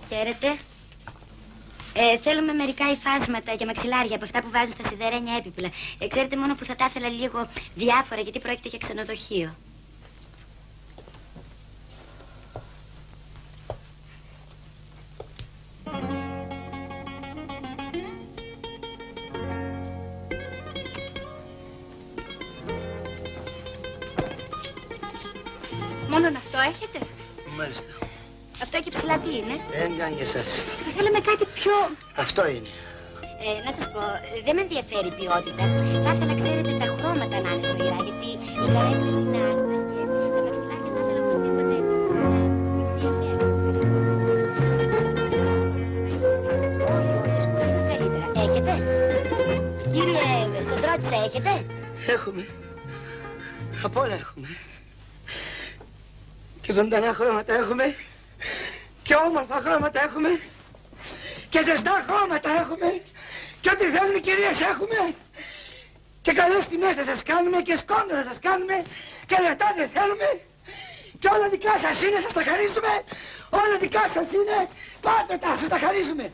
Χαίρετε. Θέλουμε μερικά υφάσματα για μαξιλάρια από αυτά που βάζουν στα σιδερένια έπιπλα. Ξέρετε, μόνο που θα τα ήθελα λίγο διάφορα, γιατί πρόκειται για ξενοδοχείο. Μόνον αυτό έχετε? Μάλιστα. Αυτό εκεί ψηλά τι είναι? Δεν κάνει για εσάς. Θα θέλαμε κάτι πιο... Αυτό είναι. Να σας πω, δεν με ενδιαφέρει η ποιότητα. Θα ήθελα, ξέρετε, τα χρώματα να είναι ζωηρά, γιατί οι καρέκλες είναι άσπρες και τα μαξιλάρια θα ήθελα οπωσδήποτε... Έχετε? Κύριε, σας ρώτησα, έχετε? Έχουμε. Απ' όλα έχουμε. Και ζωντανά χρώματα έχουμε. Και όμορφα χρώματα έχουμε. Και ζεστά χρώματα έχουμε. Και ό,τι θέλουν οι κυρίες έχουμε. Και καλές τιμές θα σας κάνουμε. Και σκόντα θα σας κάνουμε. Και λεφτά δεν θέλουμε. Και όλα δικά σας είναι, σας τα χαρίζουμε. Όλα δικά σας είναι. Πάρτε τα, σας τα χαρίζουμε.